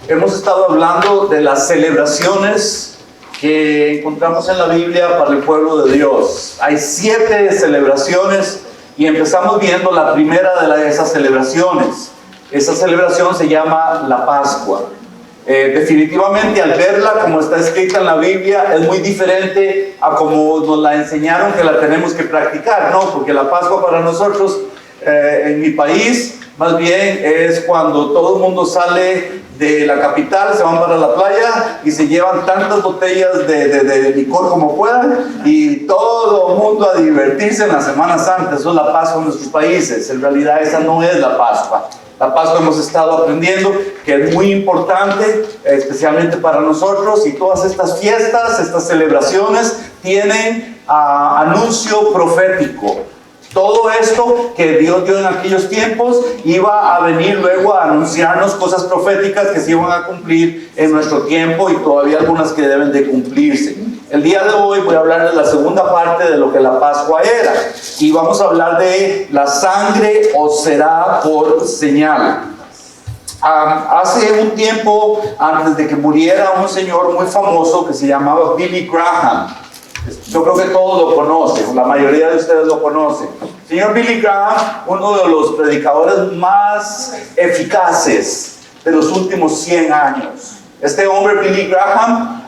Hemos estado hablando de las celebraciones que encontramos en la Biblia para el pueblo de Dios. Hay 7 celebraciones y empezamos viendo la primera de esas celebraciones. Esa celebración se llama la Pascua. Definitivamente al verla como está escrita en la Biblia es muy diferente a como nos la enseñaron que la tenemos que practicar, ¿no? Porque la Pascua para nosotros en mi país más bien es cuando todo el mundo sale de la capital, se van para la playa y se llevan tantas botellas de licor como puedan y todo el mundo a divertirse en la Semana Santa. Eso es la Pascua en nuestros países. En realidad esa no es la Pascua. La Pascua hemos estado aprendiendo que es muy importante, especialmente para nosotros, y todas estas fiestas, estas celebraciones tienen anuncio profético. Todo esto que Dios dio en aquellos tiempos iba a venir luego a anunciarnos cosas proféticas que se iban a cumplir en nuestro tiempo y todavía algunas que deben de cumplirse. El día de hoy voy a hablar de la segunda parte de lo que la Pascua era y vamos a hablar de la sangre os será por señal. Hace un tiempo, antes de que muriera, un señor muy famoso que se llamaba Billy Graham. Yo creo que todos lo conocen, la mayoría de ustedes lo conocen. Señor Billy Graham, uno de los predicadores más eficaces de los últimos 100 años. Este hombre, Billy Graham,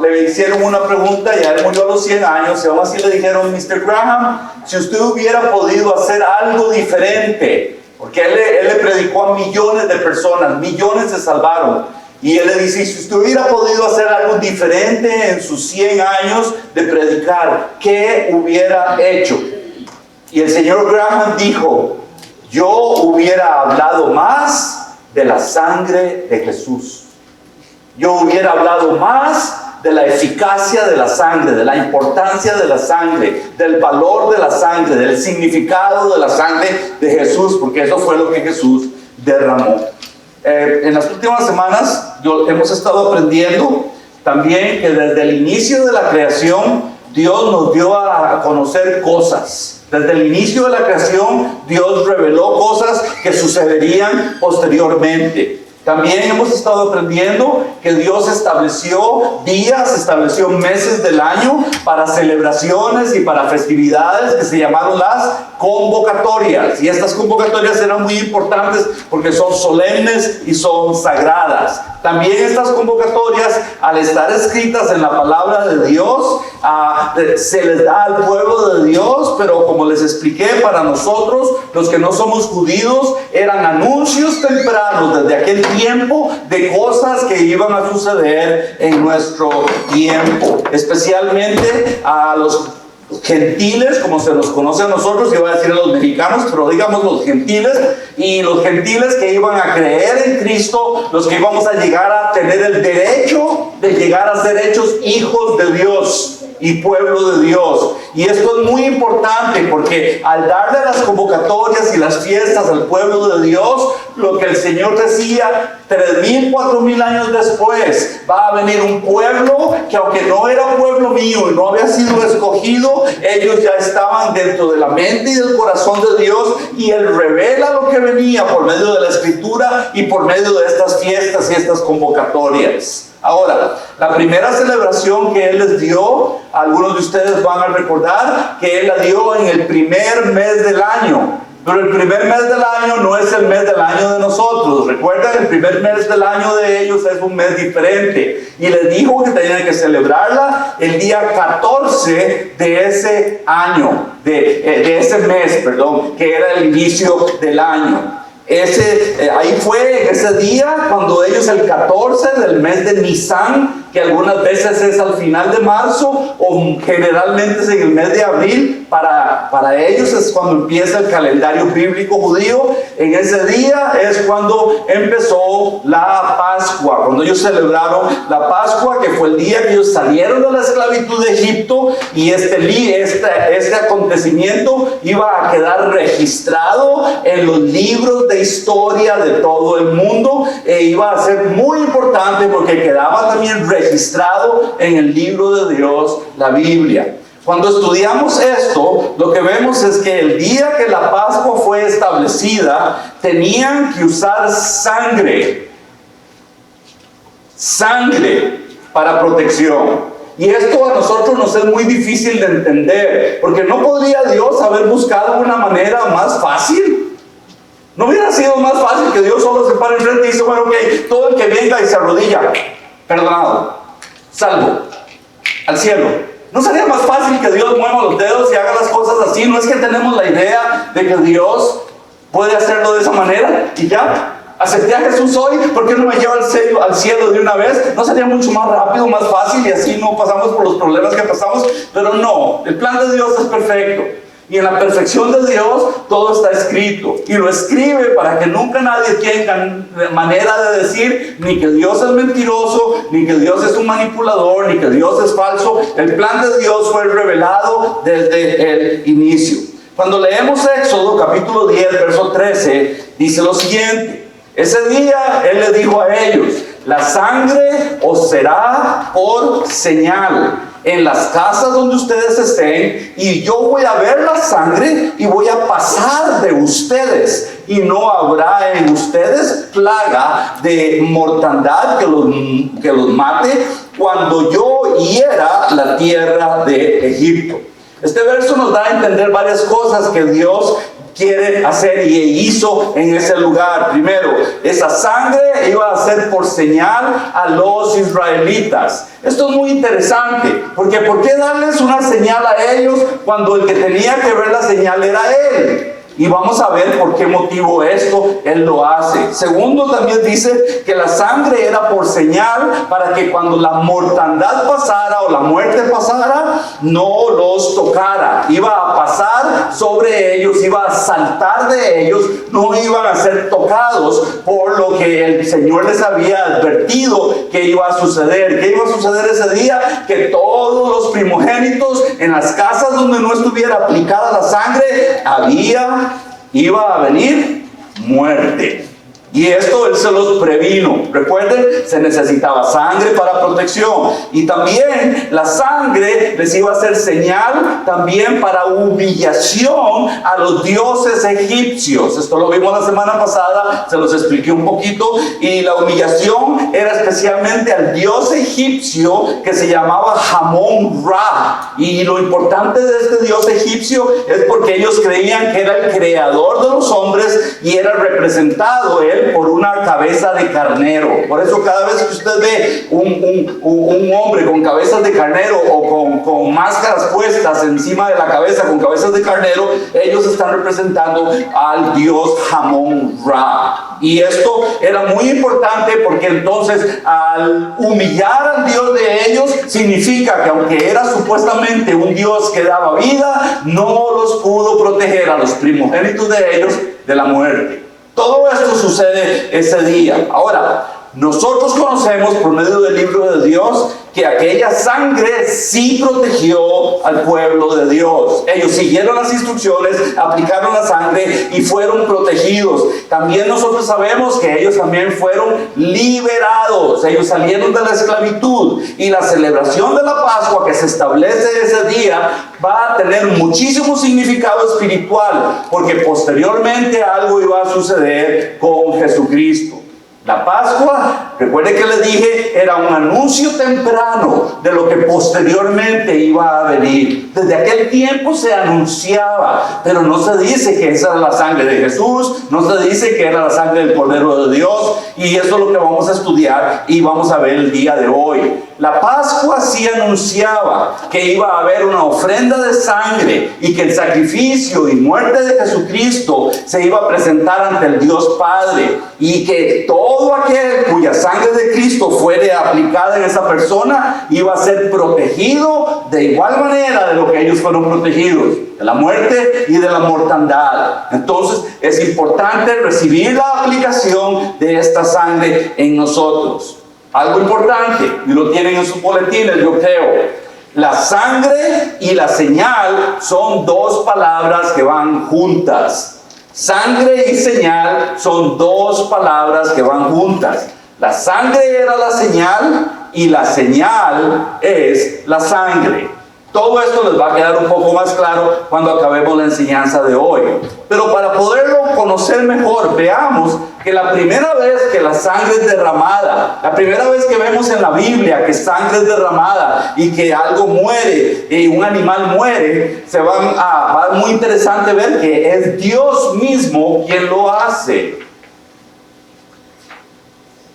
le hicieron una pregunta y él murió a los 100 años y aún así le dijeron: Mr. Graham, si usted hubiera podido hacer algo diferente, porque él le predicó a millones de personas, millones se salvaron. Y él le dice: si usted hubiera podido hacer algo diferente en sus 100 años de predicar, ¿qué hubiera hecho? Y el señor Graham dijo: yo hubiera hablado más de la sangre de Jesús. Yo hubiera hablado más de la eficacia de la sangre, de la importancia de la sangre, del valor de la sangre, del significado de la sangre de Jesús, porque eso fue lo que Jesús derramó. En las últimas semanas hemos estado aprendiendo también que desde el inicio de la creación Dios nos dio a conocer cosas. Desde el inicio de la creación Dios reveló cosas que sucederían posteriormente. También hemos estado aprendiendo que Dios estableció días, estableció meses del año para celebraciones y para festividades que se llamaron las convocatorias. Y estas convocatorias eran muy importantes porque son solemnes y son sagradas. También estas convocatorias, al estar escritas en la palabra de Dios, se les da al pueblo de Dios, pero como les expliqué, para nosotros, los que no somos judíos, eran anuncios tempranos desde aquel tiempo de cosas que iban a suceder en nuestro tiempo, especialmente a los gentiles, como se los conoce a nosotros, iba a decir a los mexicanos, pero digamos los gentiles, y los gentiles que iban a creer en Cristo, los que íbamos a llegar a tener el derecho de llegar a ser hechos hijos de Dios y pueblo de Dios. Y esto es muy importante porque al darle las convocatorias y las fiestas al pueblo de Dios, lo que el Señor decía 3,000, 4,000 años después, va a venir un pueblo que, aunque no era pueblo mío y no había sido escogido, ellos ya estaban dentro de la mente y del corazón de Dios, y Él revela lo que venía por medio de la Escritura y por medio de estas fiestas y estas convocatorias. Ahora, la primera celebración que Él les dio, algunos de ustedes van a recordar que Él la dio en el primer mes del año. Pero el primer mes del año no es el mes del año de nosotros. Recuerden, el primer mes del año de ellos es un mes diferente. Y les dijo que tenían que celebrarla el día 14 de ese año, de ese mes, perdón, que era el inicio del año. Ahí fue ese día cuando ellos, el 14 del mes de Nisan, que algunas veces es al final de marzo o generalmente es en el mes de abril, para ellos es cuando empieza el calendario bíblico judío. En ese día es cuando empezó la Pascua, cuando ellos celebraron la Pascua, que fue el día que ellos salieron de la esclavitud de Egipto, y este acontecimiento iba a quedar registrado en los libros de historia de todo el mundo, e iba a ser muy importante porque quedaba también registrado en el libro de Dios, la Biblia. Cuando estudiamos esto, lo que vemos es que el día que la Pascua fue establecida, tenían que usar sangre. Sangre para protección. Y esto a nosotros nos es muy difícil de entender, porque ¿no podría Dios haber buscado una manera más fácil? ¿No hubiera sido más fácil que Dios solo se pare enfrente y dice, bueno, ok, todo el que venga y se arrodilla, perdonado, salvo, al cielo? ¿No sería más fácil que Dios mueva los dedos y haga las cosas así? ¿No es que tenemos la idea de que Dios puede hacerlo de esa manera y ya? Acepté a Jesús hoy, ¿por qué no me lleva al cielo de una vez? ¿No sería mucho más rápido, más fácil y así no pasamos por los problemas que pasamos? Pero no, el plan de Dios es perfecto. Y en la perfección de Dios todo está escrito. Y lo escribe para que nunca nadie tenga manera de decir ni que Dios es mentiroso, ni que Dios es un manipulador, ni que Dios es falso. El plan de Dios fue revelado desde el inicio. Cuando leemos Éxodo capítulo 10, verso 13, dice lo siguiente. Ese día Él le dijo a ellos, la sangre os será por señal en las casas donde ustedes estén, y yo voy a ver la sangre y voy a pasar de ustedes, y no habrá en ustedes plaga de mortandad que los mate cuando yo hiera la tierra de Egipto. Este verso nos da a entender varias cosas que Dios quiere hacer y hizo en ese lugar. Primero, esa sangre iba a ser por señal a los israelitas. Esto es muy interesante, porque ¿por qué darles una señal a ellos cuando el que tenía que ver la señal era Él? Y vamos a ver por qué motivo esto Él lo hace. Segundo, también dice que la sangre era por señal para que cuando la mortandad pasara o la muerte pasara, no los tocara. Iba a pasar sobre ellos, iba a saltar de ellos, no iban a ser tocados por lo que el Señor les había advertido que iba a suceder. ¿Qué iba a suceder ese día? Que todos los primogénitos en las casas donde no estuviera aplicada la sangre, iba a venir muerte. Y esto Él se los previno. Recuerden, se necesitaba sangre para protección. Y también la sangre les iba a ser señal también para humillación a los dioses egipcios. Esto lo vimos la semana pasada, se los expliqué un poquito. Y la humillación era especialmente al dios egipcio que se llamaba Amón-Ra. Y lo importante de este dios egipcio es porque ellos creían que era el creador de los hombres y era representado Él por una cabeza de carnero. Por eso cada vez que usted ve un hombre con cabezas de carnero o con máscaras puestas encima de la cabeza con cabezas de carnero, ellos están representando al dios Amón-Ra. Y esto era muy importante porque entonces al humillar al dios de ellos significa que aunque era supuestamente un dios que daba vida, no los pudo proteger a los primogénitos de ellos de la muerte. Todo esto sucede ese día. Ahora, nosotros conocemos por medio del libro de Dios que aquella sangre sí protegió al pueblo de Dios. Ellos siguieron las instrucciones, aplicaron la sangre y fueron protegidos. También nosotros sabemos que ellos también fueron liberados. Ellos salieron de la esclavitud. Y la celebración de la Pascua que se establece ese día va a tener muchísimo significado espiritual, porque posteriormente algo iba a suceder con Jesucristo. La Pascua, recuerde que les dije, era un anuncio temprano de lo que posteriormente iba a venir. Desde aquel tiempo se anunciaba, pero no se dice que esa era la sangre de Jesús, no se dice que era la sangre del Cordero de Dios, y eso es lo que vamos a estudiar y vamos a ver el día de hoy. La Pascua sí anunciaba que iba a haber una ofrenda de sangre y que el sacrificio y muerte de Jesucristo se iba a presentar ante el Dios Padre, y que todo aquel cuya sangre de Cristo fuere aplicada en esa persona iba a ser protegido de igual manera de lo que ellos fueron protegidos, de la muerte y de la mortandad. Entonces es importante recibir la aplicación de esta sangre en nosotros. Algo importante, y lo tienen en sus boletines, yo creo. La sangre y la señal son dos palabras que van juntas. Sangre y señal son dos palabras que van juntas. La sangre era la señal y la señal es la sangre. Todo esto les va a quedar un poco más claro cuando acabemos la enseñanza de hoy. Pero para poderlo conocer mejor, veamos que la primera vez que la sangre es derramada, la primera vez que vemos en la Biblia que sangre es derramada y que algo muere, y un animal muere, va a ser muy interesante ver que es Dios mismo quien lo hace.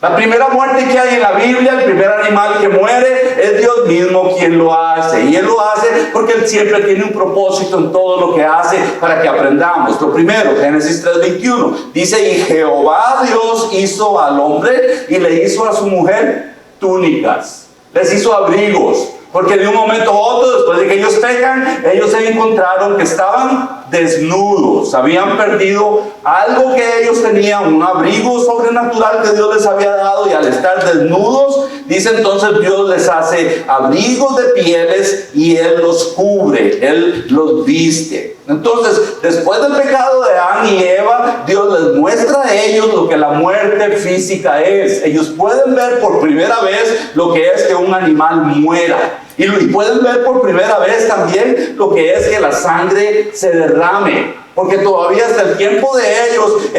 La primera muerte que hay en la Biblia, el primer animal que muere, es Dios mismo quien lo hace. Y Él lo hace porque Él siempre tiene un propósito en todo lo que hace para que aprendamos. Lo primero, Génesis 3:21, dice: y Jehová Dios hizo al hombre y le hizo a su mujer túnicas, les hizo abrigos. Porque de un momento a otro, después de que ellos pecan, ellos se encontraron que estaban desnudos, habían perdido algo que ellos tenían, un abrigo sobrenatural que Dios les había dado, y al estar desnudos, dice entonces Dios les hace abrigos de pieles y Él los cubre, Él los viste. Entonces, después del pecado de Adán y Eva, Dios les muestra a ellos lo que la muerte física es. Ellos pueden ver por primera vez lo que es que un animal muera. Y pueden ver por primera vez también lo que es que la sangre se derrame. Porque todavía hasta el tiempo de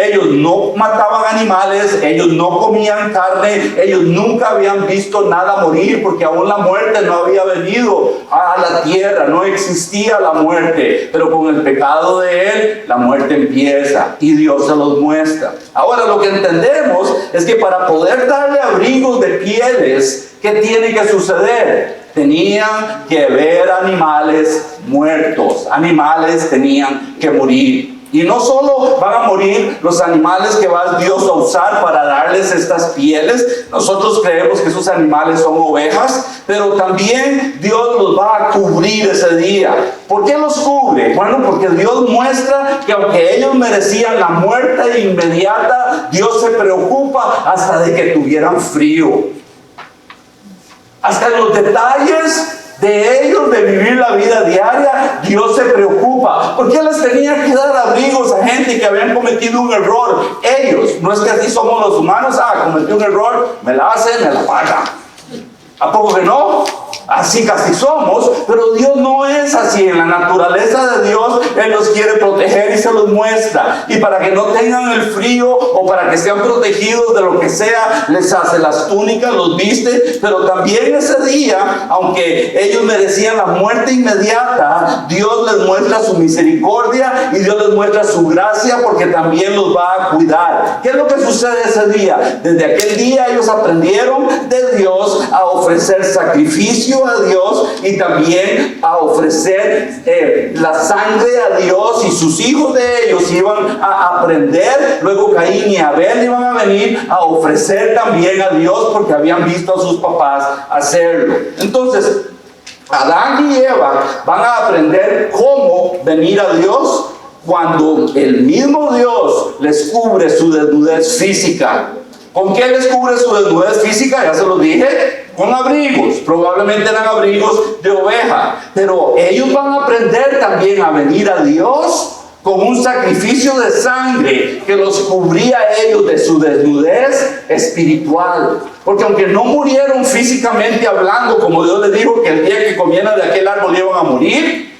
ellos no mataban animales, ellos no comían carne, ellos nunca habían visto nada morir, porque aún la muerte no había venido a la tierra, no existía la muerte. Pero con el pecado de Él, la muerte empieza y Dios se los muestra. Ahora, lo que entendemos es que para poder darle abrigos de pieles, ¿qué tiene que suceder? Tenían que ver animales muertos, animales tenían que morir. Y no solo van a morir los animales que va Dios a usar para darles estas pieles. Nosotros creemos que esos animales son ovejas, pero también Dios los va a cubrir ese día. ¿Por qué los cubre? Bueno, porque Dios muestra que aunque ellos merecían la muerte inmediata, Dios se preocupa hasta de que tuvieran frío. Hasta en los detalles de ellos, de vivir la vida diaria, Dios se preocupa. ¿Por qué les tenía que dar abrigos a gente que habían cometido un error? Ellos, no es que así somos los humanos, cometí un error, me la hacen, me la pagan. ¿A poco que no? Así casi somos, pero Dios no es así. En la naturaleza de Dios, Él los quiere proteger y se los muestra. Y para que no tengan el frío o para que sean protegidos de lo que sea, les hace las túnicas, los viste. Pero también ese día, aunque ellos merecían la muerte inmediata, Dios les muestra su misericordia y Dios les muestra su gracia, porque también los va a cuidar. ¿Qué es lo que sucede ese día? Desde aquel día ellos aprendieron de Dios a ofrecer sacrificio a Dios y también a ofrecer la sangre a Dios, y sus hijos de ellos iban a aprender. Luego Caín y Abel iban a venir a ofrecer también a Dios porque habían visto a sus papás hacerlo. Entonces, Adán y Eva van a aprender cómo venir a Dios cuando el mismo Dios les cubre su desnudez física. ¿Con qué les cubre su desnudez física? Ya se los dije, con abrigos. Probablemente eran abrigos de oveja. Pero ellos van a aprender también a venir a Dios con un sacrificio de sangre que los cubría a ellos de su desnudez espiritual. Porque aunque no murieron físicamente hablando, como Dios les dijo que el día que comieran de aquel árbol iban a morir,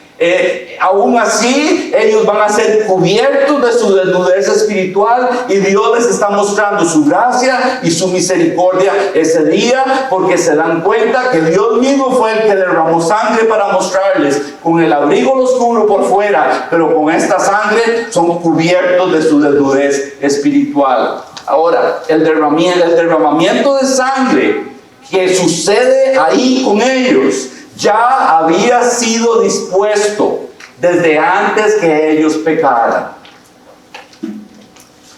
aún así ellos van a ser cubiertos de su desnudez espiritual, y Dios les está mostrando su gracia y su misericordia ese día, porque se dan cuenta que Dios mismo fue el que derramó sangre para mostrarles: con el abrigo los cubro por fuera, pero con esta sangre son cubiertos de su desnudez espiritual. Ahora, el derramamiento de sangre que sucede ahí con ellos ya había sido dispuesto desde antes que ellos pecaran.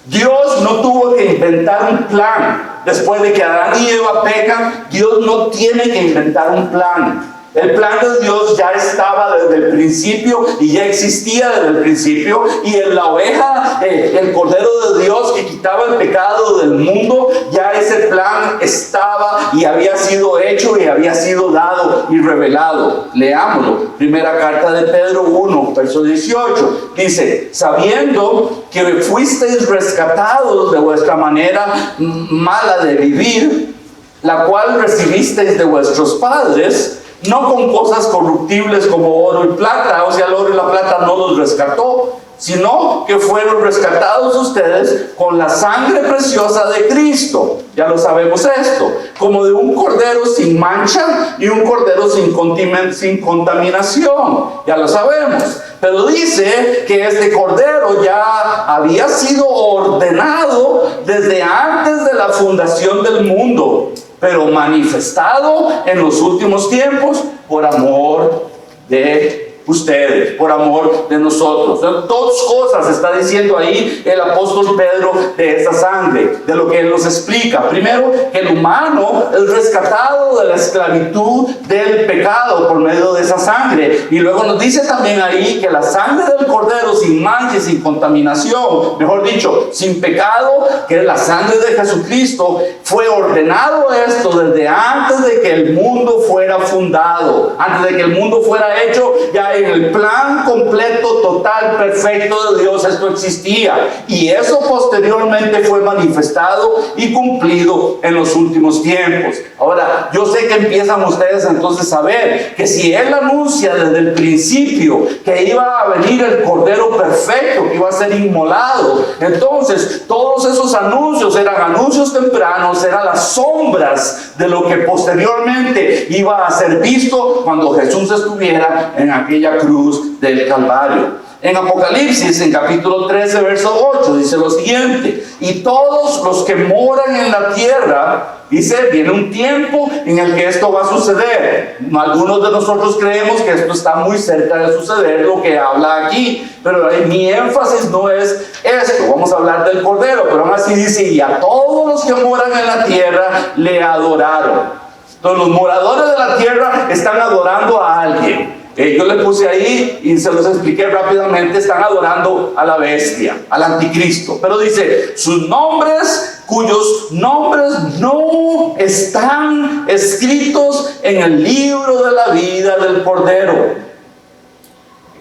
Dios no tuvo que inventar un plan. Después de que Adán y Eva pecan, Dios no tiene que inventar un plan. El plan de Dios ya estaba desde el principio y ya existía desde el principio. Y en la oveja, el Cordero de Dios que quitaba el pecado del mundo, ya ese plan estaba y había sido hecho y había sido dado y revelado. Leámoslo. Primera carta de Pedro 1, verso 18. Dice: sabiendo que fuisteis rescatados de vuestra manera mala de vivir, la cual recibisteis de vuestros padres, no con cosas corruptibles como oro y plata, o sea, el oro y la plata no los rescató, sino que fueron rescatados ustedes con la sangre preciosa de Cristo. Ya lo sabemos esto, como de un cordero sin mancha y un cordero sin contaminación. Ya lo sabemos. Pero dice que este cordero ya había sido ordenado desde antes de la fundación del mundo, pero manifestado en los últimos tiempos por amor de ustedes, por amor de nosotros. Dos cosas está diciendo ahí el apóstol Pedro de esa sangre, de lo que él nos explica. Primero, que el humano es rescatado de la esclavitud del pecado por medio de esa sangre. Y luego nos dice también ahí que la sangre del cordero sin mancha y sin contaminación, mejor dicho, sin pecado, que es la sangre de Jesucristo, fue ordenado esto desde antes de que el mundo fuera fundado, antes de que el mundo fuera hecho. Ya en el plan completo, total, perfecto de Dios esto existía, y eso posteriormente fue manifestado y cumplido en los últimos tiempos. Ahora, yo sé que empiezan ustedes entonces a ver que si Él anuncia desde el principio que iba a venir el Cordero perfecto, que iba a ser inmolado, entonces todos esos anuncios eran anuncios tempranos, eran las sombras de lo que posteriormente iba a ser visto cuando Jesús estuviera en aquella cruz del Calvario. En Apocalipsis, en capítulo 13, verso 8, dice lo siguiente: y todos los que moran en la tierra, dice, viene un tiempo en el que esto va a suceder. Algunos de nosotros creemos que esto está muy cerca de suceder, lo que habla aquí, pero mi énfasis no es esto. Vamos a hablar del Cordero, pero aún así dice: y a todos los que moran en la tierra le adoraron. Entonces los moradores de la tierra están adorando a alguien. Yo le puse ahí y se los expliqué rápidamente. Están adorando a la bestia, al anticristo. Pero dice, sus nombres, cuyos nombres no están escritos en el libro de la vida del Cordero.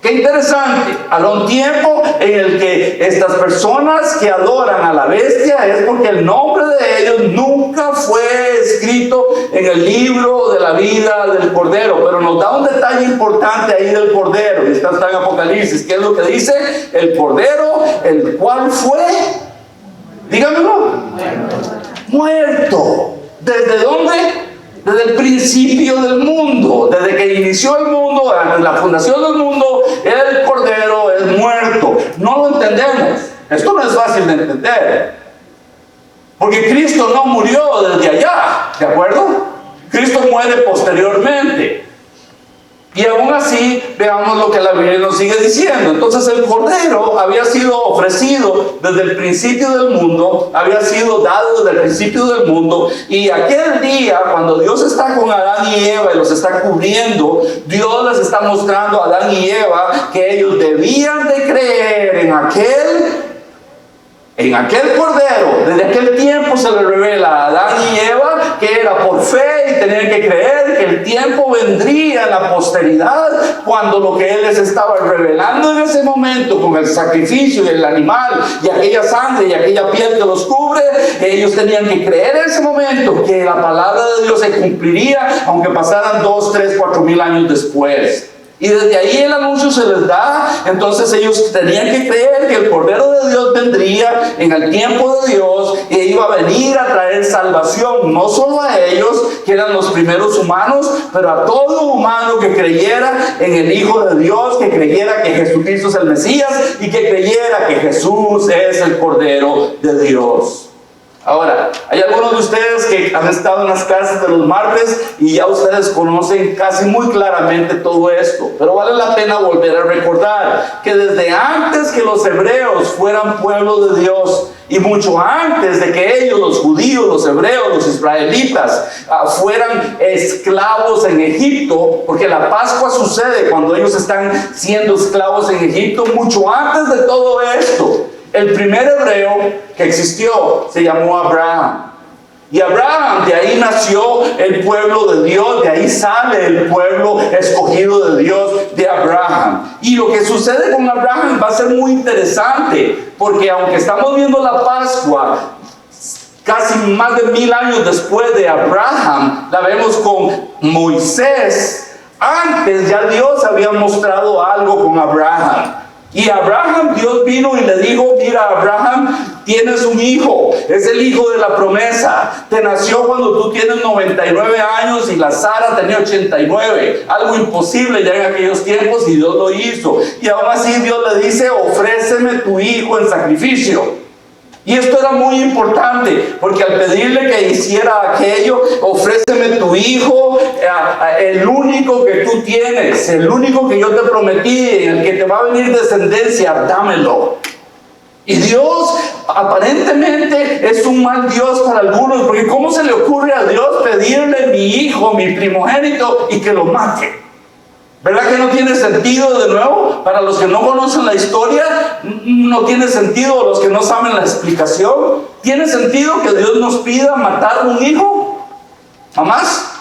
Qué interesante. Habrá un tiempo en el que estas personas que adoran a la bestia es porque el nombre de ellos nunca fue escrito en el libro de la vida del Cordero. Pero nos da un detalle importante ahí del Cordero. Está en Apocalipsis. ¿Qué es lo que dice? El Cordero, el cual fue, dígamelo, muerto. ¿Desde dónde? Desde el principio del mundo, desde que inició el mundo, desde la fundación del mundo, el Cordero es muerto. No lo entendemos. Esto no es fácil de entender, porque Cristo no murió desde allá, ¿de acuerdo? Cristo muere posteriormente. Y aún así, veamos lo que la Biblia nos sigue diciendo. Entonces el Cordero había sido ofrecido desde el principio del mundo, había sido dado desde el principio del mundo, y aquel día, cuando Dios está con Adán y Eva y los está cubriendo, Dios les está mostrando a Adán y Eva que ellos debían de creer en aquel Cordero. Desde aquel tiempo se le revela a Adán y Eva que era por fe, y tenían que creer que el tiempo vendría en la posteridad, cuando lo que Él les estaba revelando en ese momento con el sacrificio y el animal y aquella sangre y aquella piel que los cubre, ellos tenían que creer en ese momento que la palabra de Dios se cumpliría, aunque pasaran 2, 3, 4 mil años después. Y desde ahí el anuncio se les da. Entonces ellos tenían que creer que el Cordero de Dios vendría en el tiempo de Dios e iba a venir a traer salvación, no solo a ellos, que eran los primeros humanos, pero a todo humano que creyera en el Hijo de Dios, que creyera que Jesucristo es el Mesías y que creyera que Jesús es el Cordero de Dios. Ahora, hay algunos de ustedes que han estado en las clases de los martes y ya ustedes conocen casi muy claramente todo esto, pero vale la pena volver a recordar que desde antes que los hebreos fueran pueblo de Dios, y mucho antes de que ellos, los judíos, los hebreos, los israelitas, fueran esclavos en Egipto, porque la Pascua sucede cuando ellos están siendo esclavos en Egipto, mucho antes de todo esto, el primer hebreo que existió se llamó Abraham. Y Abraham, de ahí nació el pueblo de Dios, de ahí sale el pueblo escogido de Dios, de Abraham. Y lo que sucede con Abraham va a ser muy interesante, porque aunque estamos viendo la Pascua casi más de 1000 años después de Abraham, la vemos con Moisés. Antes ya Dios había mostrado algo con Abraham. Y Abraham, Dios vino y le dijo, mira Abraham, tienes un hijo, es el hijo de la promesa. Te nació cuando tú tienes 99 años y la Sara tenía 89. Algo imposible ya en aquellos tiempos y Dios lo hizo. Y aún así Dios le dice, ofréceme tu hijo en sacrificio. Y esto era muy importante, porque al pedirle que hiciera aquello, ofréceme tu hijo, el único que tú tienes, el único que yo te prometí, el que te va a venir descendencia, dámelo. Y Dios aparentemente es un mal Dios para algunos, porque ¿cómo se le ocurre a Dios pedirle mi hijo, mi primogénito, y que lo mate? ¿Verdad que no tiene sentido? De nuevo, para los que no conocen la historia, no tiene sentido. Los que no saben la explicación, ¿tiene sentido que Dios nos pida matar un hijo? ¿Jamás?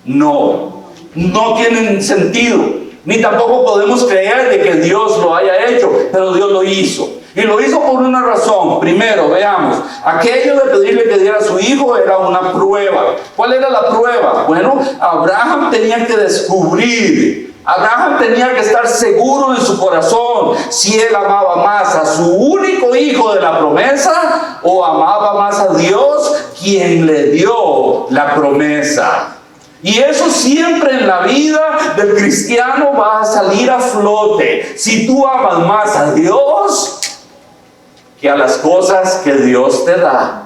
No, no tienen sentido. Ni tampoco podemos creer de que Dios lo haya hecho, pero Dios lo hizo. Y lo hizo por una razón. Primero, veamos, aquello de pedirle que diera a su hijo era una prueba. ¿Cuál era la prueba? Bueno, Abraham tenía que descubrir, Abraham tenía que estar seguro en su corazón si él amaba más a su único hijo de la promesa o amaba más a Dios, quien le dio la promesa. Y eso siempre en la vida del cristiano va a salir a flote. Si tú amas más a Dios que a las cosas que Dios te da,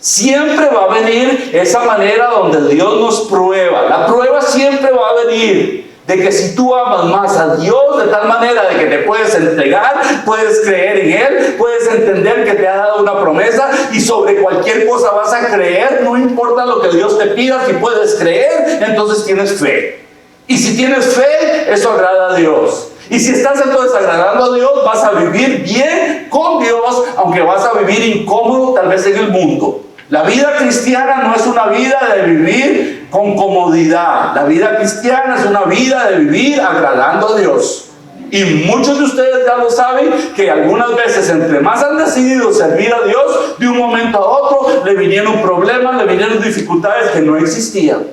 siempre va a venir esa manera donde Dios nos prueba. La prueba siempre va a venir de que si tú amas más a Dios de tal manera de que te puedes entregar, puedes creer en Él, puedes entender que te ha dado una promesa y sobre cualquier cosa vas a creer, no importa lo que Dios te pida, si puedes creer, entonces tienes fe. Y si tienes fe, eso agrada a Dios. Y si estás entonces agradando a Dios, vas a vivir bien con Dios, aunque vas a vivir incómodo tal vez en el mundo. La vida cristiana no es una vida de vivir con comodidad. La vida cristiana es una vida de vivir agradando a Dios. Y muchos de ustedes ya lo saben, que algunas veces entre más han decidido servir a Dios, de un momento a otro le vinieron problemas, le vinieron dificultades que no existían.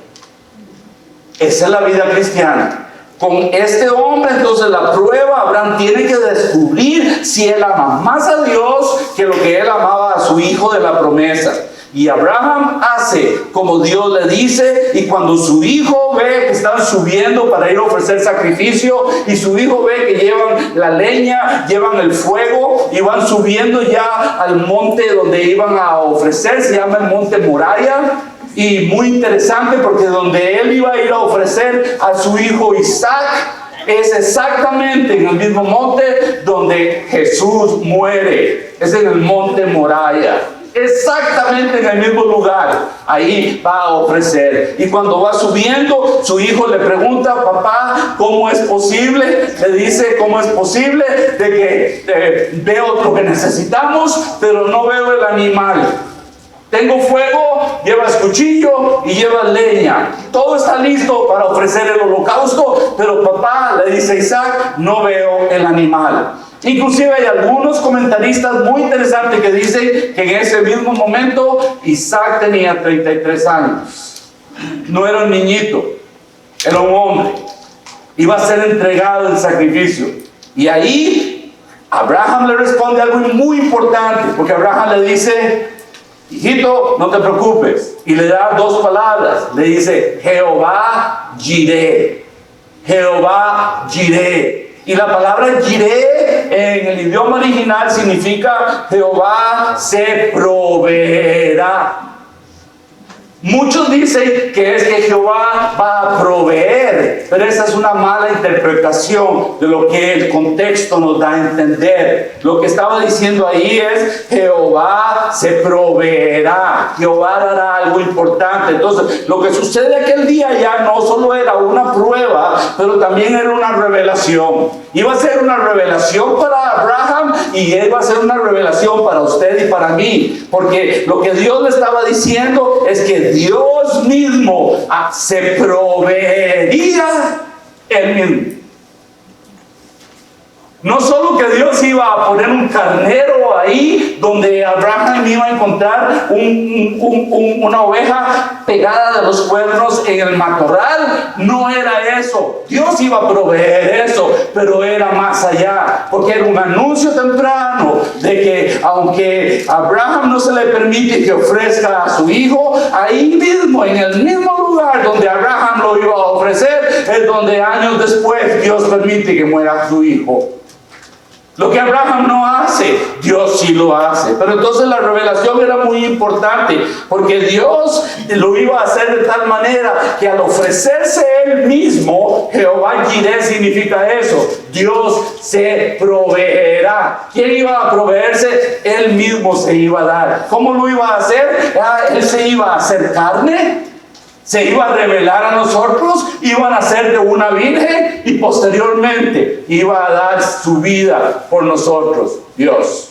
Esa es la vida cristiana. Con este hombre, entonces la prueba, Abraham tiene que descubrir si él ama más a Dios que lo que él amaba a su hijo de la promesa. Y Abraham hace como Dios le dice, y cuando su hijo ve que están subiendo para ir a ofrecer sacrificio, y su hijo ve que llevan la leña, llevan el fuego, y van subiendo ya al monte donde iban a ofrecer, se llama el monte Moriah. Y muy interesante porque donde él iba a ir a ofrecer a su hijo Isaac es exactamente en el mismo monte donde Jesús muere. Es en el monte Moriah. Exactamente en el mismo lugar. Ahí va a ofrecer. Y cuando va subiendo, su hijo le pregunta, papá, ¿cómo es posible? Le dice, ¿cómo es posible de que veo lo que necesitamos, pero no veo el animal? Tengo fuego, llevas cuchillo y llevas leña. Todo está listo para ofrecer el holocausto, pero papá, le dice Isaac, no veo el animal. Inclusive hay algunos comentaristas muy interesantes que dicen que en ese mismo momento Isaac tenía 33 años. No era un niñito, era un hombre. Iba a ser entregado en sacrificio. Y ahí Abraham le responde algo muy importante, porque Abraham le dice, hijito, no te preocupes. Y le da dos palabras. Le dice, Jehová Jireh. Jehová Jireh. Y la palabra Jireh en el idioma original significa Jehová se proveerá. Muchos dicen que es que Jehová va a proveer, pero esa es una mala interpretación de lo que el contexto nos da a entender. Lo que estaba diciendo ahí es Jehová se proveerá, Jehová dará algo importante. Entonces, lo que sucede aquel día ya no solo era una prueba, pero también era una revelación. Iba a ser una revelación para Abraham y iba a ser una revelación para usted y para mí, porque lo que Dios le estaba diciendo es que Dios mismo se proveería Él mismo. No solo que Dios iba a poner un carnero ahí donde Abraham iba a encontrar una oveja pegada de los cuernos en el matorral, no era eso. Dios iba a proveer eso, pero era más allá, porque era un anuncio temprano de que aunque a Abraham no se le permite que ofrezca a su hijo, ahí mismo, en el mismo lugar donde Abraham lo iba a ofrecer, es donde años después Dios permite que muera su hijo. Lo que Abraham no hace, Dios sí lo hace. Pero entonces la revelación era muy importante, porque Dios lo iba a hacer de tal manera que al ofrecerse Él mismo, Jehová Jireh significa eso, Dios se proveerá. ¿Quién iba a proveerse? Él mismo se iba a dar. ¿Cómo lo iba a hacer? Él se iba a hacer carne, se iba a revelar a nosotros, iba a nacer de una virgen y posteriormente iba a dar su vida por nosotros. Dios.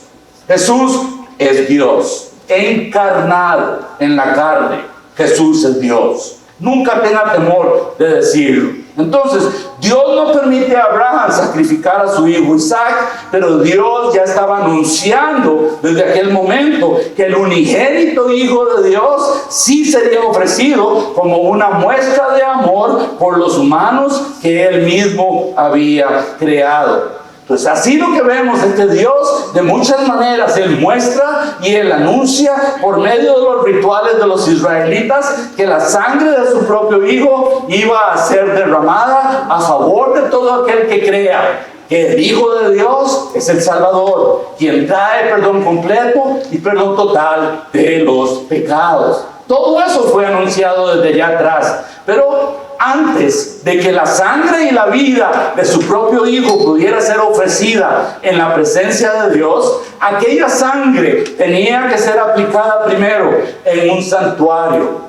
Jesús es Dios, encarnado en la carne. Jesús es Dios. Nunca tenga temor de decirlo. Entonces, Dios no permite a Abraham sacrificar a su hijo Isaac, pero Dios ya estaba anunciando desde aquel momento que el unigénito Hijo de Dios sí sería ofrecido como una muestra de amor por los humanos que Él mismo había creado. Entonces, así lo que vemos es que Dios de muchas maneras Él muestra y Él anuncia por medio de los rituales de los israelitas que la sangre de su propio Hijo iba a ser derramada a favor de todo aquel que crea que el Hijo de Dios es el Salvador, quien trae perdón completo y perdón total de los pecados. Todo eso fue anunciado desde allá atrás, pero antes de que la sangre y la vida de su propio Hijo pudiera ser ofrecida en la presencia de Dios, aquella sangre tenía que ser aplicada primero en un santuario.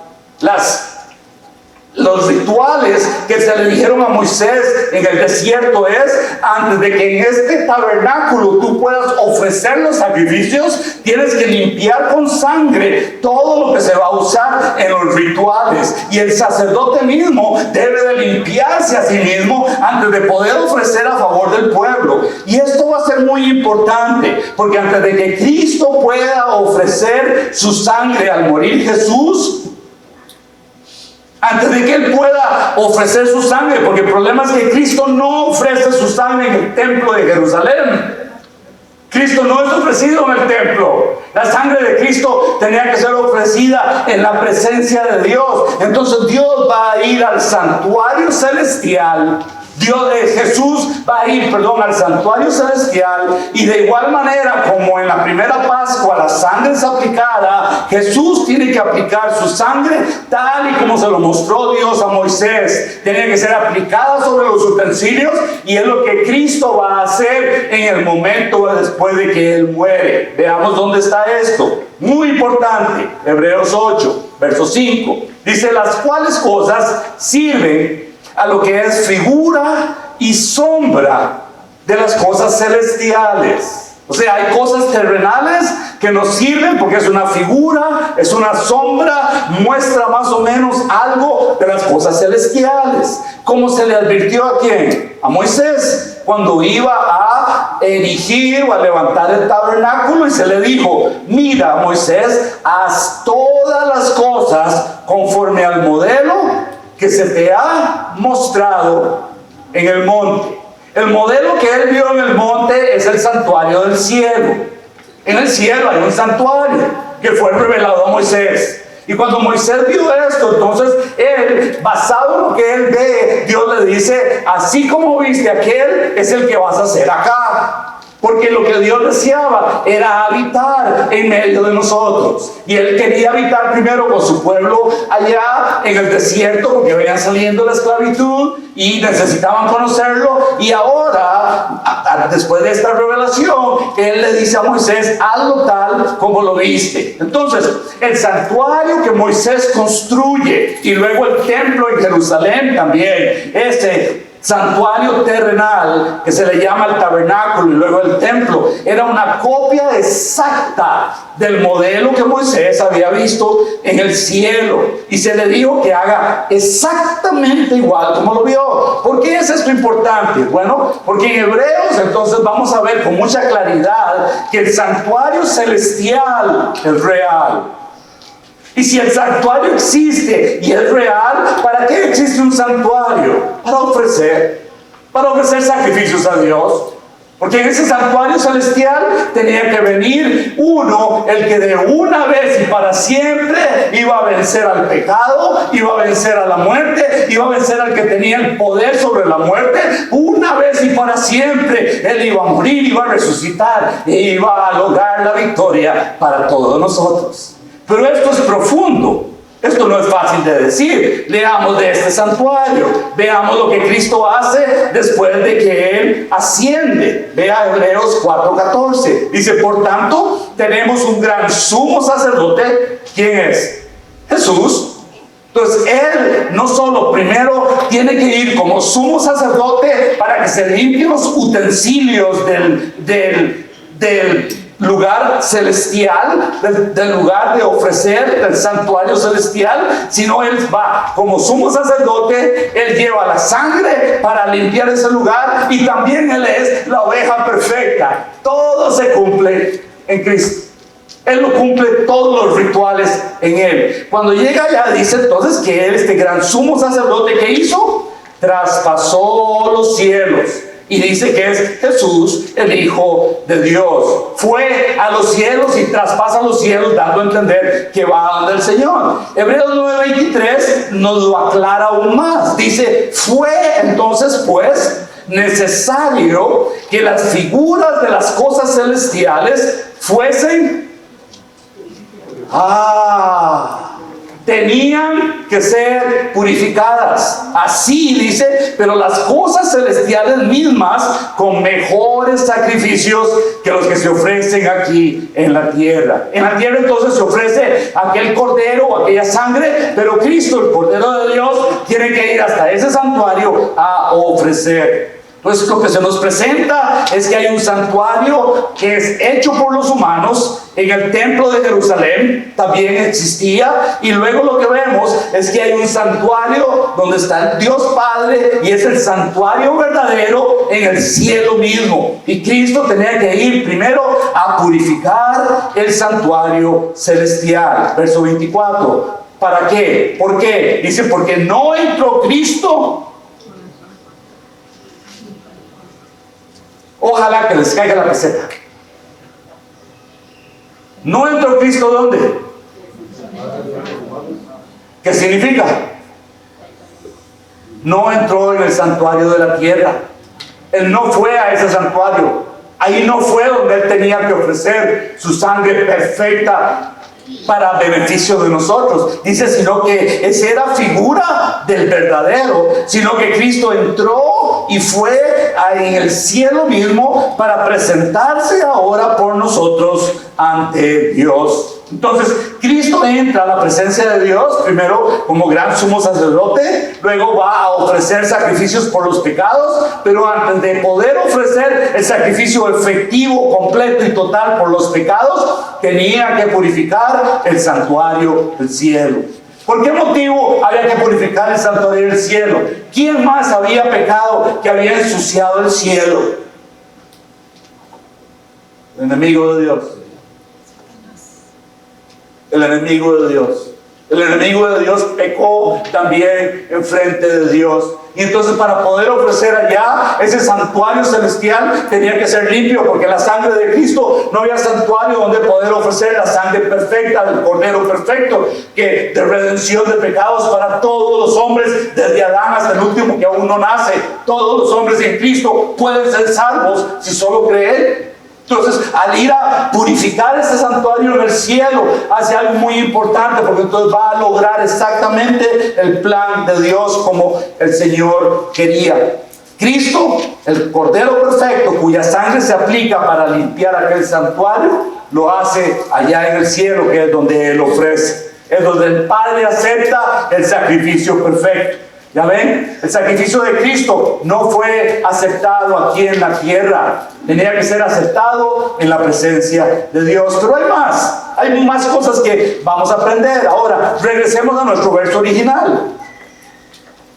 Los rituales que se le dijeron a Moisés en el desierto es: antes de que en este tabernáculo tú puedas ofrecer los sacrificios, tienes que limpiar con sangre todo lo que se va a usar en los rituales. Y el sacerdote mismo debe de limpiarse a sí mismo antes de poder ofrecer a favor del pueblo. Y esto va a ser muy importante, porque antes de que Cristo pueda ofrecer su sangre al morir Jesús, antes de que Él pueda ofrecer su sangre, porque el problema es que Cristo no ofrece su sangre en el templo de Jerusalén. Cristo no es ofrecido en el templo. La sangre de Cristo tenía que ser ofrecida en la presencia de Dios. Entonces Dios va a ir al santuario celestial. Jesús va a ir, al santuario celestial, y de igual manera como en la primera Pascua la sangre es aplicada, Jesús tiene que aplicar su sangre tal y como se lo mostró Dios a Moisés. Tiene que ser aplicada sobre los utensilios, y es lo que Cristo va a hacer en el momento después de que Él muere. Veamos dónde está esto. Muy importante. Hebreos 8, verso 5. Dice: las cuales cosas sirven a lo que es figura y sombra de las cosas celestiales. O sea, hay cosas terrenales que nos sirven porque es una figura, es una sombra, muestra más o menos algo de las cosas celestiales. ¿Cómo se le advirtió a quién? A Moisés, cuando iba a erigir o a levantar el tabernáculo, y se le dijo: mira, Moisés, haz todas las cosas conforme al modelo que se te ha mostrado en el monte. El modelo que él vio en el monte es el santuario del cielo. En el cielo hay un santuario que fue revelado a Moisés. Y cuando Moisés vio esto, entonces él, basado en lo que él ve, Dios le dice: así como viste aquel, es el que vas a hacer acá. Porque lo que Dios deseaba era habitar en medio de nosotros. Y Él quería habitar primero con su pueblo allá en el desierto, porque venían saliendo de la esclavitud y necesitaban conocerlo. Y ahora, después de esta revelación, Él le dice a Moisés: hazlo tal como lo viste. Entonces, el santuario que Moisés construye, y luego el templo en Jerusalén también, ese santuario terrenal, que se le llama el tabernáculo y luego el templo, era una copia exacta del modelo que Moisés había visto en el cielo, y se le dijo que haga exactamente igual como lo vio. ¿Por qué es esto importante? Bueno, porque en Hebreos entonces vamos a ver con mucha claridad que el santuario celestial es real. Y si el santuario existe y es real, ¿para qué existe un santuario? Para ofrecer sacrificios a Dios. Porque en ese santuario celestial tenía que venir uno, el que de una vez y para siempre iba a vencer al pecado, iba a vencer a la muerte, iba a vencer al que tenía el poder sobre la muerte. Una vez y para siempre él iba a morir, iba a resucitar e iba a lograr la victoria para todos nosotros. Pero esto es profundo, esto no es fácil de decir. Leamos de este santuario, veamos lo que Cristo hace después de que Él asciende. Vea Hebreos 4:14, dice: por tanto, tenemos un gran sumo sacerdote. ¿Quién es? Jesús. Entonces Él no solo primero tiene que ir como sumo sacerdote para que se limpien los utensilios del lugar celestial, del lugar de ofrecer, del santuario celestial, sino Él va como sumo sacerdote. Él lleva la sangre para limpiar ese lugar, y también Él es la oveja perfecta. Todo se cumple en Cristo. Él lo cumple, todos los rituales en Él. Cuando llega allá dice entonces que Él, este gran sumo sacerdote, ¿qué hizo? Traspasó los cielos. Y dice que es Jesús, el Hijo de Dios. Fue a los cielos y traspasa los cielos, dando a entender que va donde el Señor. Hebreos 9:23 nos lo aclara aún más. Dice: fue entonces pues necesario que las figuras de las cosas celestiales fuesen tenían que ser purificadas. Así dice: pero las cosas celestiales mismas con mejores sacrificios que los que se ofrecen aquí en la tierra. En la tierra entonces se ofrece aquel cordero o aquella sangre, pero Cristo, el Cordero de Dios, tiene que ir hasta ese santuario a ofrecer. Entonces lo que se nos presenta es que hay un santuario que es hecho por los humanos. En el templo de Jerusalén también existía, y luego lo que vemos es que hay un santuario donde está el Dios Padre, y es el santuario verdadero en el cielo mismo. Y Cristo tenía que ir primero a purificar el santuario celestial. Verso 24. ¿Para qué? ¿Por qué? Dice: porque no entró Cristo. Ojalá que les caiga la peseta. ¿No entró Cristo dónde? ¿Qué significa? No entró en el santuario de la tierra. Él no fue a ese santuario. Ahí no fue donde Él tenía que ofrecer su sangre perfecta para beneficio de nosotros. Dice, sino que esa era figura del verdadero, sino que Cristo entró y fue en el cielo mismo para presentarse ahora por nosotros ante Dios. Entonces Cristo entra a la presencia de Dios primero como gran sumo sacerdote, luego va a ofrecer sacrificios por los pecados, pero antes de poder ofrecer el sacrificio efectivo, completo y total por los pecados, tenía que purificar el santuario del cielo. ¿Por qué motivo había que purificar el santuario del cielo? ¿Quién más había pecado que había ensuciado el cielo? El enemigo de Dios. El enemigo de Dios. El enemigo de Dios pecó también en frente de Dios. Y entonces para poder ofrecer allá ese santuario celestial tenía que ser limpio, porque la sangre de Cristo no había santuario donde poder ofrecer la sangre perfecta del Cordero perfecto, que de redención de pecados para todos los hombres, desde Adán hasta el último que aún no nace. Todos los hombres en Cristo pueden ser salvos si solo creen. Entonces, al ir a purificar este santuario en el cielo, hace algo muy importante, porque entonces va a lograr exactamente el plan de Dios como el Señor quería. Cristo, el Cordero perfecto, cuya sangre se aplica para limpiar aquel santuario, lo hace allá en el cielo, que es donde Él ofrece. Es donde el Padre acepta el sacrificio perfecto. ¿Ya ven? El sacrificio de Cristo no fue aceptado aquí en la tierra. Tenía que ser aceptado en la presencia de Dios. Pero hay más cosas que vamos a aprender. Ahora, regresemos a nuestro verso original.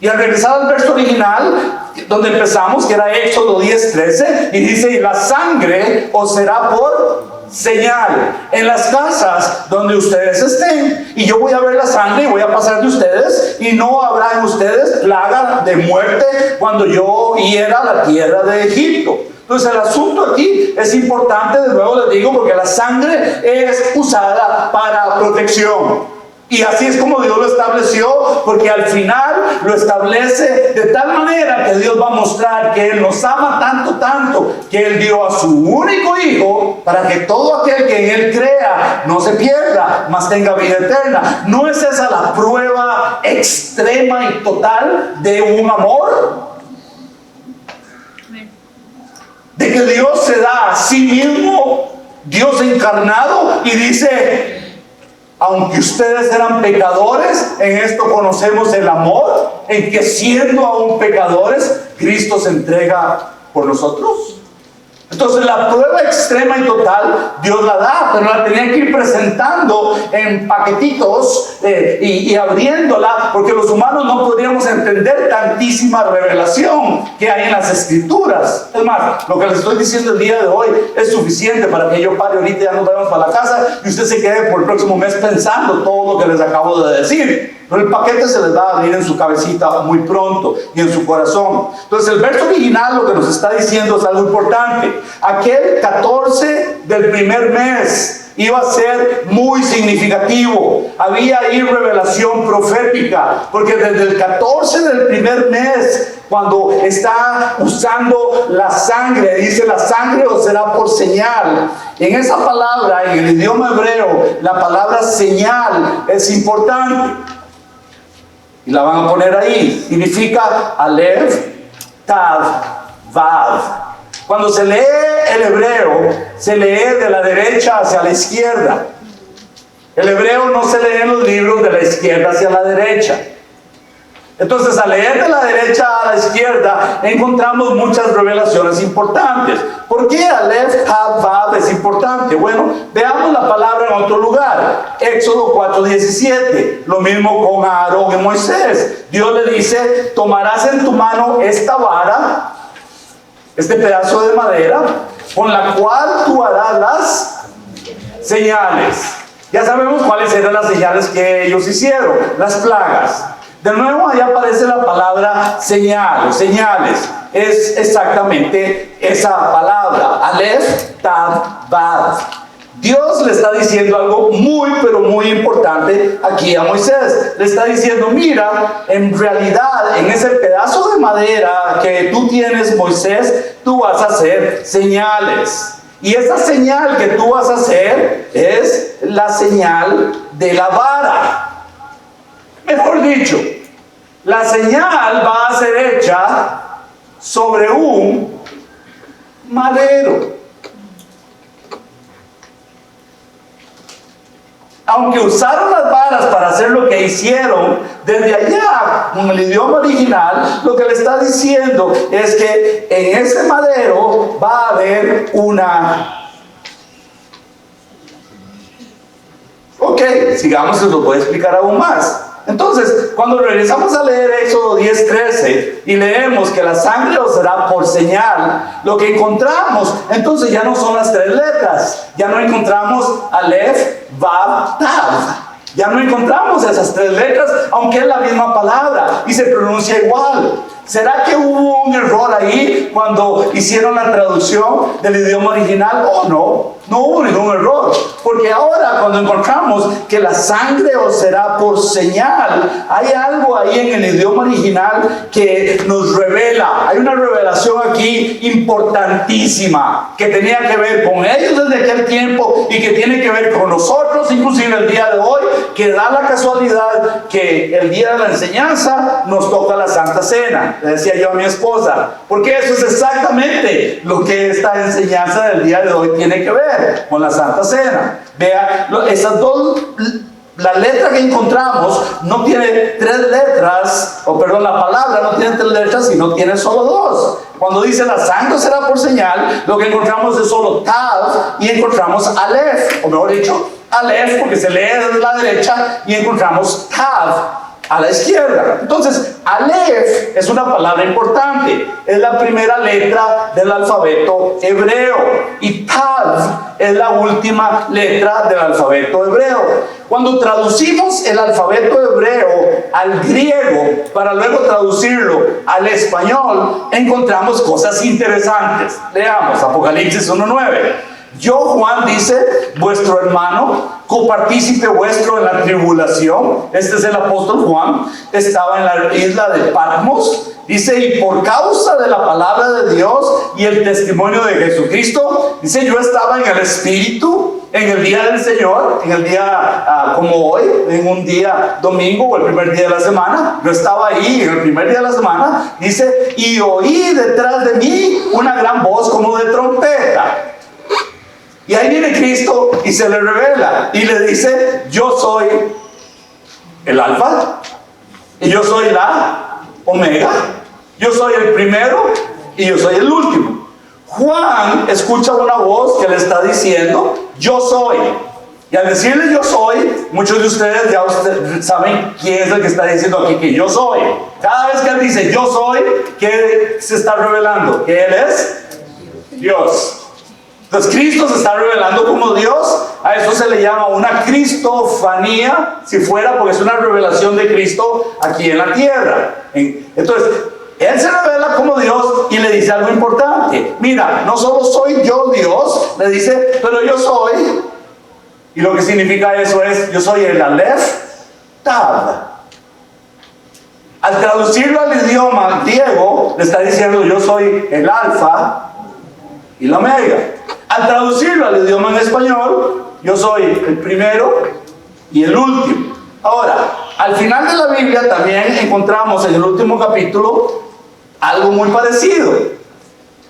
Y al regresar al verso original, donde empezamos, que era Éxodo 10:13, y dice, y la sangre os será por señal en las casas donde ustedes estén, y yo voy a ver la sangre y voy a pasar de ustedes, y no habrá en ustedes plaga de muerte cuando yo hiera la tierra de Egipto. Entonces el asunto aquí es importante, de nuevo les digo, porque la sangre es usada para protección. Y así es como Dios lo estableció, porque al final lo establece de tal manera que Dios va a mostrar que Él nos ama tanto, que Él dio a su único Hijo para que todo aquel que en Él crea no se pierda, mas tenga vida eterna. ¿No es esa la prueba extrema y total de un amor? De que Dios se da a sí mismo, Dios encarnado, y dice, aunque ustedes eran pecadores, en esto conocemos el amor, en que siendo aún pecadores, Cristo se entrega por nosotros. Entonces la prueba extrema y total Dios la da, pero la tenía que ir presentando en paquetitos y abriéndola, porque los humanos no podríamos entender tantísima revelación que hay en las Escrituras. Es más, lo que les estoy diciendo el día de hoy es suficiente para que yo pare ahorita y ya nos vayamos para la casa y usted se quede por el próximo mes pensando todo lo que les acabo de decir. Pero el paquete se les va a abrir en su cabecita muy pronto y en su corazón. Entonces el verso original lo que nos está diciendo es algo importante. Aquel 14 del primer mes iba a ser muy significativo. Había ahí revelación profética, porque desde el 14 del primer mes, cuando está usando la sangre, dice, la sangre os será por señal. En esa palabra, en el idioma hebreo, la palabra señal es importante. Y la van a poner ahí. Significa Aleph, Tav, Vav. Cuando se lee el hebreo, se lee de la derecha hacia la izquierda. El hebreo no se lee en los libros de la izquierda hacia la derecha. Entonces, al leer de la derecha a la izquierda, encontramos muchas revelaciones importantes. ¿Por qué Aleph, Tav, Vav es importante? Bueno, veamos la palabra en otro lugar. Éxodo 4:17. Lo mismo con Aarón y Moisés. Dios le dice, tomarás en tu mano esta vara, este pedazo de madera, con la cual tú harás las señales. Ya sabemos cuáles eran las señales que ellos hicieron, las plagas. De nuevo, ahí aparece la palabra señal o señales. Es exactamente esa palabra. Aleph, Tav, Vav. Dios le está diciendo algo muy, pero muy importante aquí a Moisés. Le está diciendo, mira, en realidad, en ese pedazo de madera que tú tienes, Moisés, tú vas a hacer señales. Y esa señal que tú vas a hacer es la señal de la vara. Mejor dicho, la señal va a ser hecha sobre un madero. Aunque usaron las varas para hacer lo que hicieron, desde allá, en el idioma original, lo que le está diciendo es que en ese madero va a haber una... Ok, sigamos, se lo voy a explicar aún más. Entonces, cuando regresamos a leer Éxodo 10:13 y leemos que la sangre os será por señal, lo que encontramos, entonces ya no son las tres letras, ya no encontramos Aleph, Vav, Tav. Ya no encontramos esas tres letras, aunque es la misma palabra y se pronuncia igual. ¿Será que hubo un error ahí cuando hicieron la traducción del idioma original o no? No hubo ningún error, porque ahora cuando encontramos que la sangre os será por señal, hay algo ahí en el idioma original que nos revela, hay una revelación aquí importantísima, que tenía que ver con ellos desde aquel tiempo y que tiene que ver con nosotros, inclusive el día de hoy, que da la casualidad que el día de la enseñanza nos toca la Santa Cena. Le decía yo a mi esposa, porque eso es exactamente lo que esta enseñanza del día de hoy tiene que ver con la Santa Cena. Vea, esas dos La letra que encontramos no tiene 3 letras, la palabra no tiene 3 letras, sino tiene solo 2. Cuando dice la sangre será por señal, lo que encontramos es solo Tav y encontramos Aleph, o mejor dicho, Aleph porque se lee desde la derecha y encontramos Tav a la izquierda. Entonces, Aleph es una palabra importante. Es la primera letra del alfabeto hebreo. Y Tav es la última letra del alfabeto hebreo. Cuando traducimos el alfabeto hebreo al griego para luego traducirlo al español, encontramos cosas interesantes. Leamos Apocalipsis 1:9. Yo, Juan, dice, vuestro hermano, copartícipe vuestro en la tribulación. Este es el apóstol Juan. Estaba en la isla de Patmos. Dice, y por causa de la palabra de Dios y el testimonio de Jesucristo, dice, yo estaba en el Espíritu en el día del Señor, en el día como hoy, en un día domingo o el primer día de la semana. Yo estaba ahí en el primer día de la semana. Dice, y oí detrás de mí una gran voz como de trompeta. Y ahí viene Cristo y se le revela y le dice, yo soy el alfa y yo soy la omega, yo soy el primero y yo soy el último. Juan escucha una voz que le está diciendo, yo soy. Y al decirle yo soy, muchos de ustedes ya saben quién es el que está diciendo aquí que yo soy. Cada vez que él dice yo soy, ¿qué se está revelando? Que él es Dios. Entonces Cristo se está revelando como Dios. A eso se le llama una cristofanía, si fuera, porque es una revelación de Cristo aquí en la tierra. Entonces, Él se revela como Dios y le dice algo importante. Mira, no solo soy yo Dios, le dice, pero yo soy. Y lo que significa eso es, yo soy el Aleph Tav. Al traducirlo al idioma griego, le está diciendo, yo soy el alfa y la omega. Al traducirlo al idioma en español, yo soy el primero y el último. Ahora, al final de la Biblia también encontramos en el último capítulo algo muy parecido.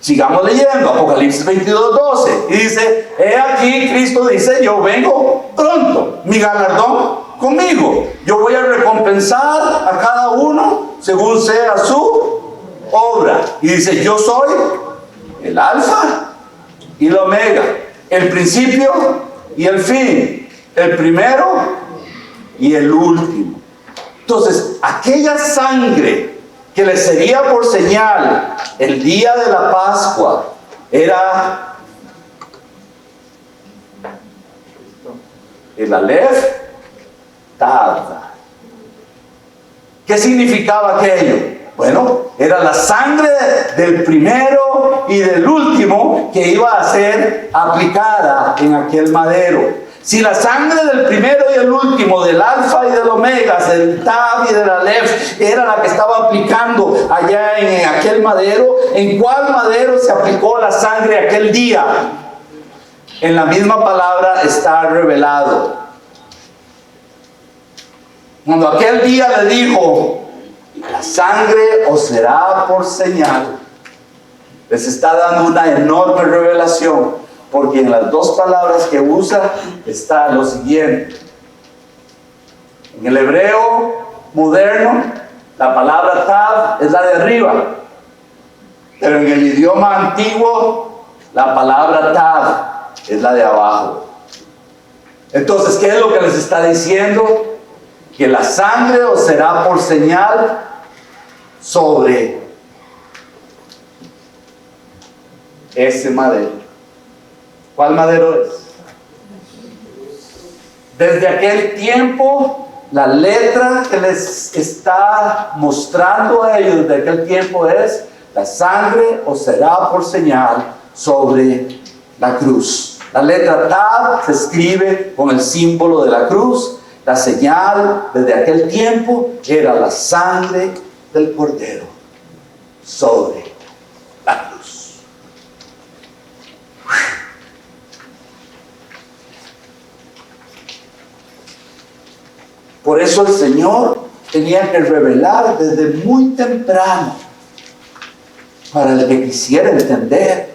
Sigamos leyendo, Apocalipsis 22:12. Y dice, he aquí, Cristo dice, yo vengo pronto, mi galardón conmigo. Yo voy a recompensar a cada uno según sea su obra. Y dice, yo soy el alfa y la omega, el principio y el fin, el primero y el último. Entonces, aquella sangre que le sería por señal el día de la Pascua era el Aleph Tav. ¿Qué significaba aquello? Bueno, era la sangre del primero y del último que iba a ser aplicada en aquel madero. Si la sangre del primero y el último, del alfa y del omega, del Tav y del Aleph, era la que estaba aplicando allá en aquel madero, ¿en cuál madero se aplicó la sangre aquel día? En la misma palabra está revelado. Cuando aquel día le dijo, la sangre os será por señal, les está dando una enorme revelación, porque en las dos palabras que usa está lo siguiente. En el hebreo moderno, la palabra Tav es la de arriba, pero en el idioma antiguo, la palabra Tav es la de abajo. Entonces, ¿qué es lo que les está diciendo? Que la sangre os será por señal sobre ese madero. ¿Cuál madero es? Desde aquel tiempo, la letra que les está mostrando a ellos desde aquel tiempo es: la sangre os será por señal sobre la cruz. La letra Tav se escribe con el símbolo de la cruz. La señal desde aquel tiempo era la sangre del Cordero sobre la cruz. Por eso el Señor tenía que revelar desde muy temprano, para el que quisiera entender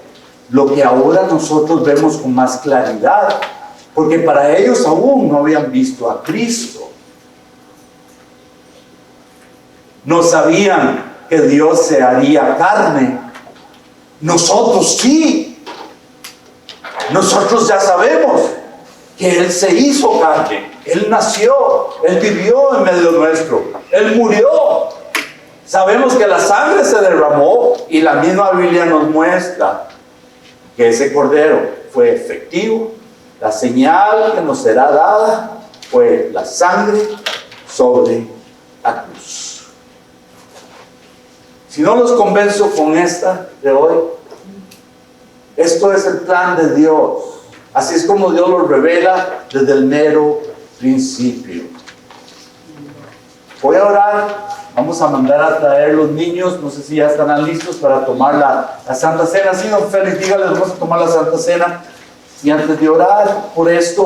lo que ahora nosotros vemos con más claridad, porque para ellos aún no habían visto a Cristo. No sabían que Dios se haría carne. Nosotros sí. Nosotros ya sabemos que Él se hizo carne. Él nació, Él vivió en medio nuestro, Él murió. Sabemos que la sangre se derramó y la misma Biblia nos muestra que ese cordero fue efectivo. La señal que nos será dada fue la sangre sobre la cruz. Si no los convenzo con esta de hoy, esto es el plan de Dios. Así es como Dios lo revela desde el mero principio. Voy a orar. Vamos a mandar a traer los niños. No sé si ya estarán listos para tomar la Santa Cena. Sí, don Félix, dígales, vamos a tomar la Santa Cena. Y antes de orar por esto,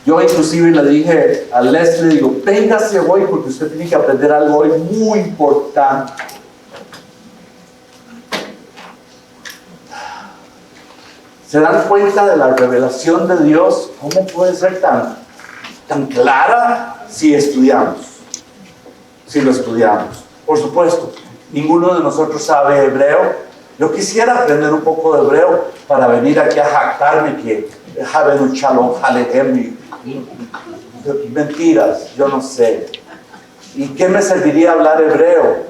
yo inclusive le dije a Leslie, digo, véngase hoy porque usted tiene que aprender algo hoy muy importante. ¿Se dan cuenta de la revelación de Dios? ¿Cómo puede ser tan clara si estudiamos? Si lo estudiamos. Por supuesto, ninguno de nosotros sabe hebreo. Yo quisiera aprender un poco de hebreo para venir aquí a jactarme que Havenu Shalom Alejem. Mentiras, yo no sé. ¿Y qué me serviría hablar hebreo?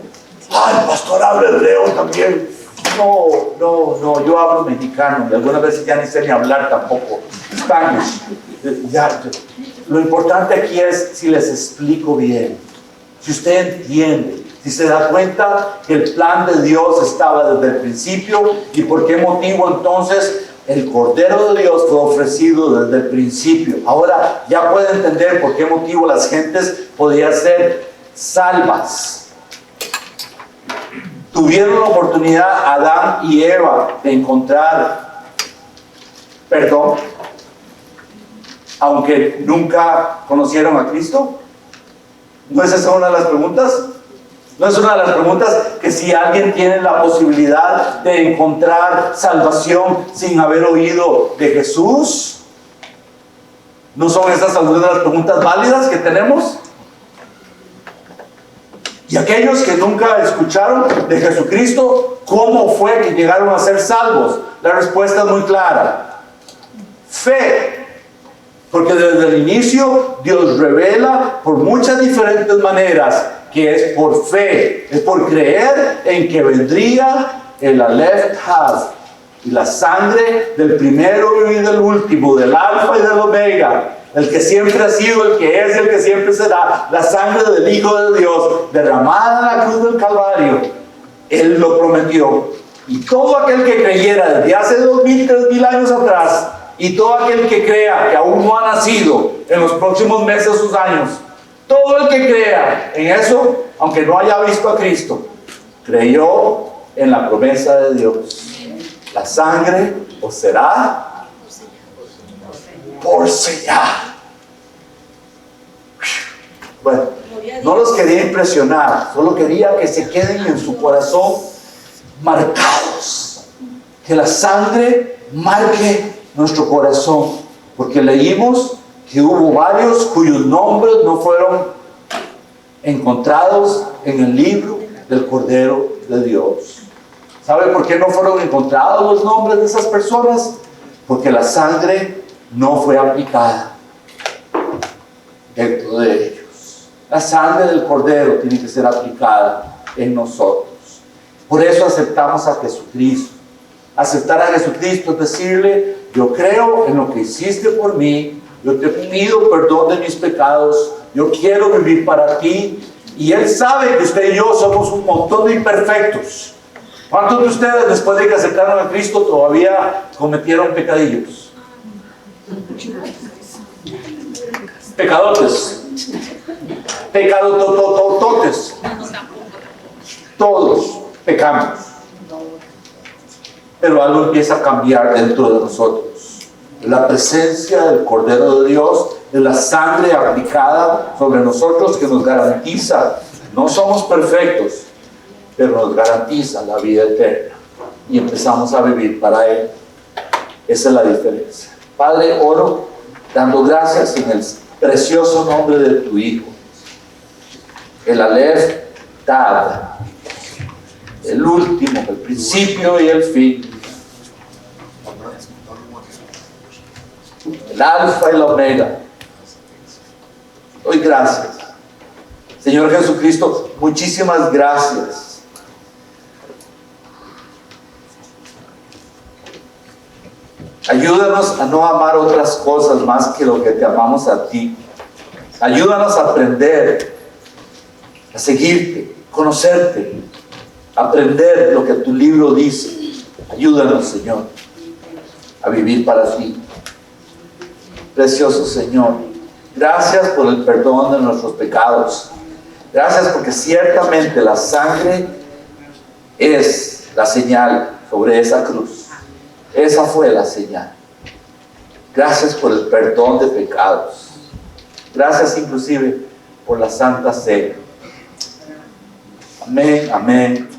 ¡Ah, el pastor habla hebreo también! No, yo hablo mexicano. Algunas veces ya ni sé ni hablar tampoco. Spanish. Lo importante aquí es si les explico bien. Si usted entiende, si se da cuenta que el plan de Dios estaba desde el principio y por qué motivo entonces el Cordero de Dios fue ofrecido desde el principio. Ahora ya puede entender por qué motivo las gentes podían ser salvas. Tuvieron la oportunidad Adán y Eva de encontrar perdón, aunque nunca conocieron a Cristo. ¿No es esa una de las preguntas? ¿No es una de las preguntas que si alguien tiene la posibilidad de encontrar salvación sin haber oído de Jesús? ¿No son esas algunas de las preguntas válidas que tenemos? Y aquellos que nunca escucharon de Jesucristo, ¿cómo fue que llegaron a ser salvos? La respuesta es muy clara. Fe. Porque desde el inicio Dios revela por muchas diferentes maneras que es por fe, es por creer en que vendría el Aleph Tav y la sangre del primero y del último, del Alfa y del Omega, el que siempre ha sido, el que es, el que siempre será, la sangre del Hijo de Dios derramada en la cruz del Calvario. Él lo prometió. Y todo aquel que creyera desde hace 2000, 3000 años atrás, y todo aquel que crea que aún no ha nacido en los próximos meses o sus años, todo el que crea en eso, aunque no haya visto a Cristo, creyó en la promesa de Dios. La sangre os será por señal. Bueno, no los quería impresionar, solo quería que se queden en su corazón marcados. Que la sangre marque nuestro corazón, porque leímos que hubo varios cuyos nombres no fueron encontrados en el libro del Cordero de Dios. ¿Sabe por qué no fueron encontrados los nombres de esas personas? Porque la sangre no fue aplicada dentro de ellos. La sangre del Cordero tiene que ser aplicada en nosotros. Por eso aceptamos a Jesucristo. Aceptar a Jesucristo es decirle: yo creo en lo que hiciste por mí, yo te pido perdón de mis pecados, yo quiero vivir para ti. Y Él sabe que usted y yo somos un montón de imperfectos. ¿Cuántos de ustedes, después de que aceptaron a Cristo, todavía cometieron pecadillos? Pecadotes. Pecadototototes. Todos pecamos. Pero algo empieza a cambiar dentro de nosotros. La presencia del Cordero de Dios, de la sangre aplicada sobre nosotros, que nos garantiza, no somos perfectos, pero nos garantiza la vida eterna. Y empezamos a vivir para Él. Esa es la diferencia. Padre, oro dando gracias en el precioso nombre de tu Hijo, el Aleph Tad, el último, el principio y el fin, el Alfa y la Omega. Doy gracias. Señor Jesucristo, muchísimas gracias. Ayúdanos a no amar otras cosas más que lo que te amamos a ti. Ayúdanos a aprender, a seguirte, conocerte, aprender lo que tu libro dice. Ayúdanos, Señor, a vivir para ti. Precioso Señor, gracias por el perdón de nuestros pecados. Gracias porque ciertamente la sangre es la señal sobre esa cruz. Esa fue la señal. Gracias por el perdón de pecados. Gracias inclusive por la Santa Cena. Amén, amén.